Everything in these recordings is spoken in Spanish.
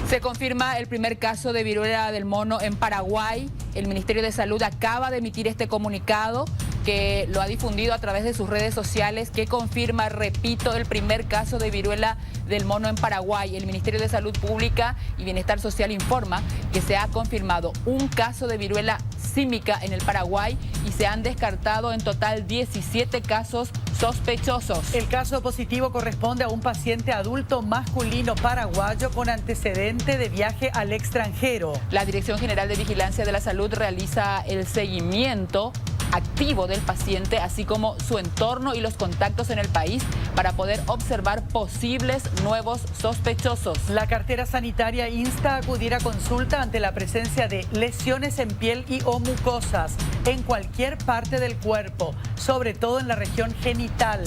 Se confirma el primer caso de viruela del mono en Paraguay. El Ministerio de Salud acaba de emitir este comunicado que lo ha difundido a través de sus redes sociales, que confirma, repito, el primer caso de viruela del mono en Paraguay. El Ministerio de Salud Pública y Bienestar Social informa que se ha confirmado un caso de viruela símica en el Paraguay y se han descartado en total 17 casos sospechosos. El caso positivo corresponde a un paciente adulto masculino paraguayo con antecedente de viaje al extranjero. La Dirección General de Vigilancia de la Salud realiza el seguimiento activo del paciente, así como su entorno y los contactos en el país para poder observar posibles nuevos sospechosos. La cartera sanitaria insta a acudir a consulta ante la presencia de lesiones en piel y o mucosas en cualquier parte del cuerpo, sobre todo en la región genital.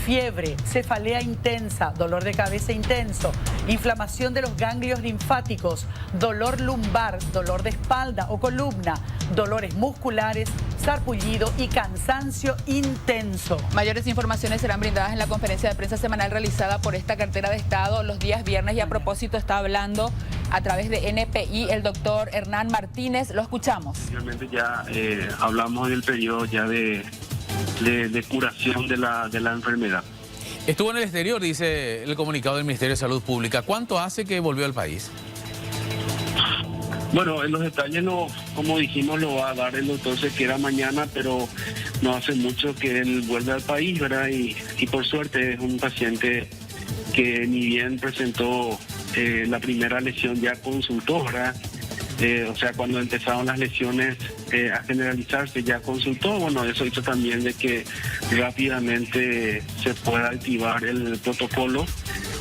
Fiebre, cefalea intensa, dolor de cabeza intenso, inflamación de los ganglios linfáticos, dolor lumbar, dolor de espalda o columna, dolores musculares, sarpullido y cansancio intenso. Mayores informaciones serán brindadas en la conferencia de prensa semanal realizada por esta cartera de Estado los días viernes. Y a propósito, está hablando a través de NPI el doctor Hernán Martínez. Lo escuchamos. Realmente ya hablamos del periodo ya de curación de la enfermedad. Estuvo en el exterior, dice el comunicado del Ministerio de Salud Pública. ¿Cuánto hace que volvió al país? Bueno, en los detalles, como dijimos, lo va a dar el doctor Sequera mañana, pero no hace mucho que él vuelve al país, ¿verdad? Y por suerte es un paciente que ni bien presentó la primera lesión, ya consultó, ¿verdad? O sea, cuando empezaron las lesiones a generalizarse, ya consultó. Bueno, eso hizo también de que rápidamente se pueda activar el protocolo.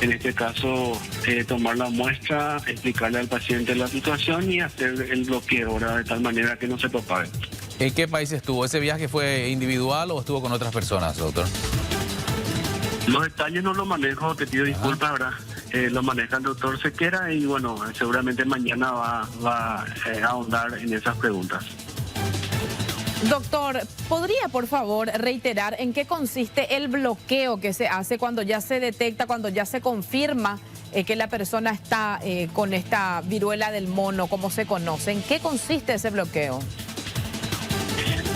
En este caso, tomar la muestra, explicarle al paciente la situación y hacer el bloqueo, ¿verdad? De tal manera que no se propague. ¿En qué país estuvo? ¿Ese viaje fue individual o estuvo con otras personas, doctor? Los detalles no los manejo, te pido disculpas, ¿verdad? Lo maneja el doctor Sequera y bueno, seguramente mañana va a ahondar en esas preguntas. Doctor, ¿podría por favor reiterar en qué consiste el bloqueo que se hace cuando ya se detecta, cuando ya se confirma que la persona está con esta viruela del mono, como se conoce? ¿En qué consiste ese bloqueo?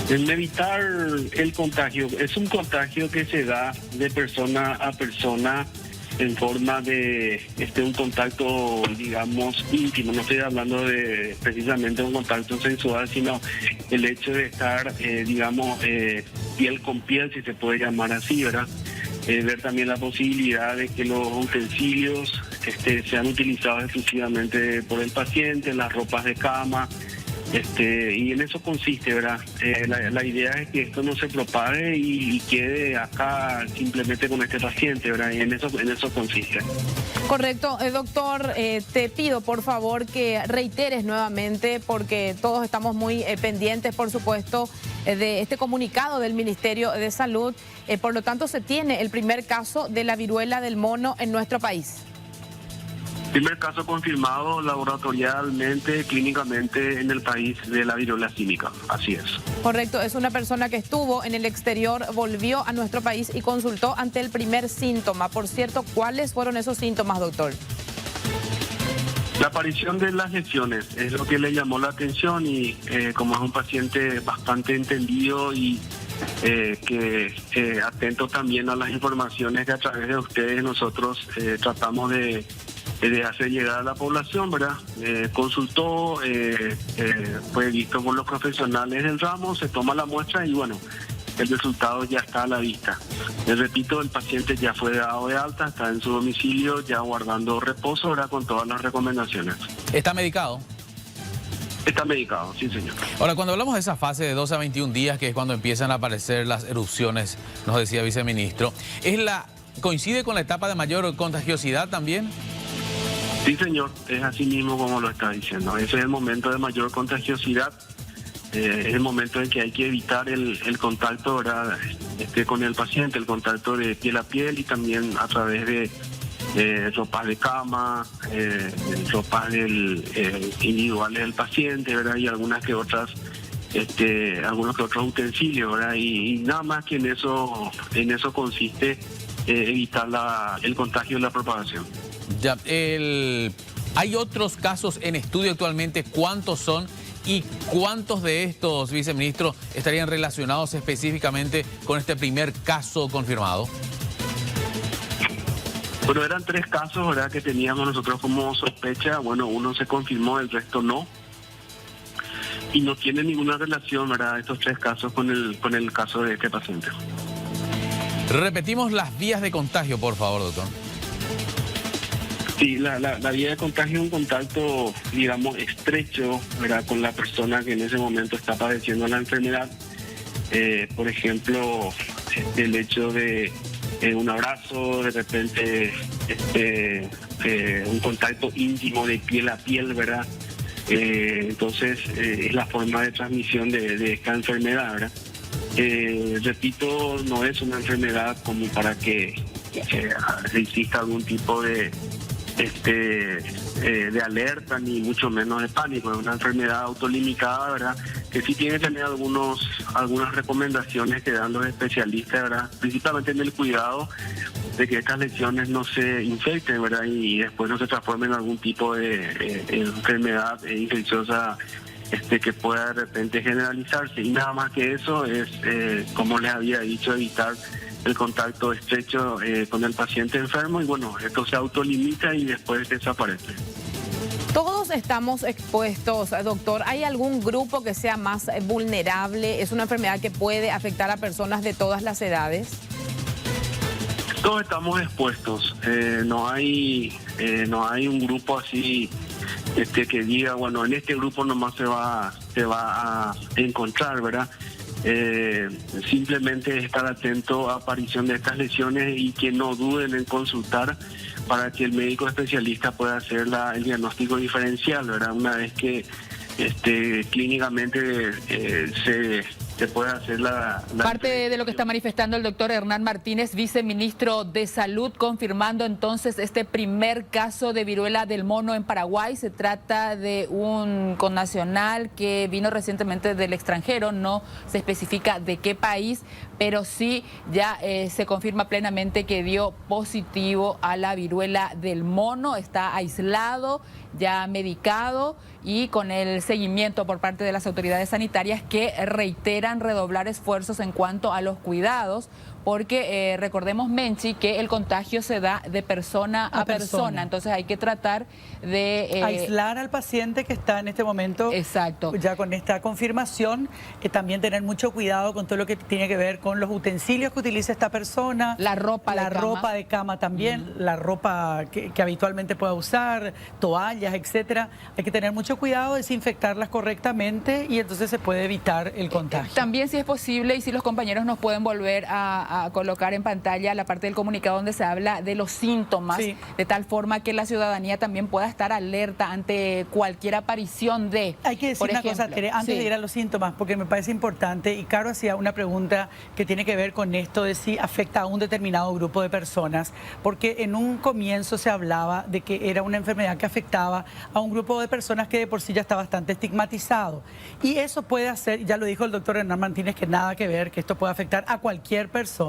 En evitar el contagio. Es un contagio que se da de persona a persona en forma de un contacto, digamos, íntimo. No estoy hablando de precisamente un contacto sensual, sino el hecho de estar, digamos, piel con piel, si se puede llamar así, ¿verdad? Ver también la posibilidad de que los utensilios sean utilizados exclusivamente por el paciente, las ropas de cama. Y en eso consiste, ¿verdad? La idea es que esto no se propague y quede acá simplemente con este paciente, ¿verdad? Y en eso consiste. Correcto. Doctor, te pido por favor que reiteres nuevamente, porque todos estamos muy pendientes, por supuesto, de este comunicado del Ministerio de Salud. Por lo tanto, se tiene el primer caso de la viruela del mono en nuestro país. Primer caso confirmado laboratorialmente, clínicamente en el país de la viruela símica, así es. Correcto, es una persona que estuvo en el exterior, volvió a nuestro país y consultó ante el primer síntoma. Por cierto, ¿cuáles fueron esos síntomas, doctor? La aparición de las lesiones es lo que le llamó la atención y como es un paciente bastante entendido y que atento también a las informaciones que a través de ustedes nosotros tratamos de hacer llegar a la población, ¿verdad? Consultó, fue visto por los profesionales del ramo, se toma la muestra y bueno, el resultado ya está a la vista. Les repito, el paciente ya fue dado de alta, está en su domicilio ya guardando reposo, ¿verdad? Con todas las recomendaciones. ¿Está medicado? Está medicado, sí señor. Ahora, cuando hablamos de esa fase de 12 a 21 días, que es cuando empiezan a aparecer las erupciones, nos decía el viceministro, ¿coincide con la etapa de mayor contagiosidad también? Sí, señor, es así mismo como lo está diciendo. Ese es el momento de mayor contagiosidad, es el momento en que hay que evitar el contacto, ¿verdad? Con el paciente, el contacto de piel a piel y también a través de ropas de cama, ropas individuales del paciente, ¿verdad? Y algunos que otros utensilios, ¿verdad? Y nada más que en eso consiste evitar el contagio y la propagación. Ya, el ¿Hay otros casos en estudio actualmente? ¿Cuántos son? ¿Y cuántos de estos, viceministro, estarían relacionados específicamente con este primer caso confirmado? Bueno, eran 3 casos, ¿verdad?, que teníamos nosotros como sospecha. Bueno, uno se confirmó, el resto no. Y no tiene ninguna relación, ¿verdad?, estos 3 casos con el caso de este paciente. Repetimos las vías de contagio, por favor, doctor. Sí, la vía de contagio es un contacto, digamos, estrecho, ¿verdad?, con la persona que en ese momento está padeciendo la enfermedad. Por ejemplo, el hecho de un abrazo, de repente un contacto íntimo de piel a piel, ¿verdad? Entonces, es la forma de transmisión de esta enfermedad, ¿verdad? Repito, no es una enfermedad como para que exista algún tipo de alerta, ni mucho menos de pánico. Es una enfermedad autolimitada, ¿verdad?, que sí tiene que tener algunas recomendaciones que dan los especialistas, ¿verdad?, principalmente en el cuidado de que estas lesiones no se infecten, ¿verdad?, y después no se transformen en algún tipo de enfermedad infecciosa que pueda de repente generalizarse. Y nada más que eso es, como les había dicho, evitar el contacto estrecho con el paciente enfermo, y bueno, esto se autolimita y después desaparece. Todos estamos expuestos, doctor. ¿Hay algún grupo que sea más vulnerable? ¿Es una enfermedad que puede afectar a personas de todas las edades? Todos estamos expuestos. No hay un grupo así que diga, bueno, en este grupo nomás se va a encontrar, ¿verdad? Simplemente estar atento a aparición de estas lesiones y que no duden en consultar para que el médico especialista pueda hacer el diagnóstico diferencial, ¿verdad? Una vez que clínicamente se puede hacer Parte de lo que está manifestando el doctor Hernán Martínez, viceministro de Salud, confirmando entonces este primer caso de viruela del mono en Paraguay. Se trata de un connacional que vino recientemente del extranjero, no se especifica de qué país, pero sí ya se confirma plenamente que dio positivo a la viruela del mono. Está aislado, ya medicado y con el seguimiento por parte de las autoridades sanitarias, que reiteran redoblar esfuerzos en cuanto a los cuidados, porque recordemos, Menchi, que el contagio se da de persona a persona. Entonces hay que tratar de aislar al paciente que está en este momento. Exacto. Ya con esta confirmación, también tener mucho cuidado con todo lo que tiene que ver con los utensilios que utiliza esta persona. La ropa de cama también, la ropa que habitualmente pueda usar, toallas, etcétera. Hay que tener mucho cuidado, desinfectarlas correctamente, y entonces se puede evitar el contagio. También, si es posible, y si los compañeros nos pueden volver a colocar en pantalla la parte del comunicado donde se habla de los síntomas, sí, de tal forma que la ciudadanía también pueda estar alerta ante cualquier aparición de... Hay que decir una cosa, Tere, antes de ir a los síntomas, porque me parece importante, y Caro hacía una pregunta que tiene que ver con esto de si afecta a un determinado grupo de personas, porque en un comienzo se hablaba de que era una enfermedad que afectaba a un grupo de personas que de por sí ya está bastante estigmatizado, y eso puede hacer, ya lo dijo el doctor Hernán Martínez, que nada que ver, que esto puede afectar a cualquier persona,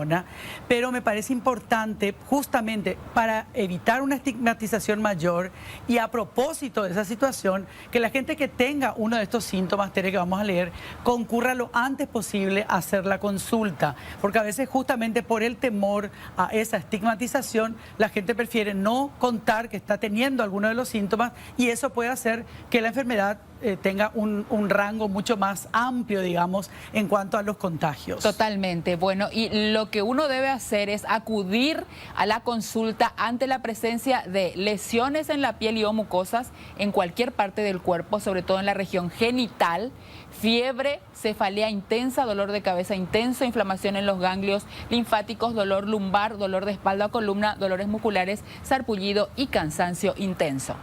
pero me parece importante justamente para evitar una estigmatización mayor, y a propósito de esa situación, que la gente que tenga uno de estos síntomas, Tere, que vamos a leer, concurra lo antes posible a hacer la consulta, porque a veces justamente por el temor a esa estigmatización, la gente prefiere no contar que está teniendo alguno de los síntomas, y eso puede hacer que la enfermedad tenga un rango mucho más amplio, digamos, en cuanto a los contagios. Totalmente. Bueno, y lo que uno debe hacer es acudir a la consulta ante la presencia de lesiones en la piel y o mucosas en cualquier parte del cuerpo, sobre todo en la región genital, fiebre, cefalea intensa, dolor de cabeza intenso, inflamación en los ganglios linfáticos, dolor lumbar, dolor de espalda o columna, dolores musculares, sarpullido y cansancio intenso.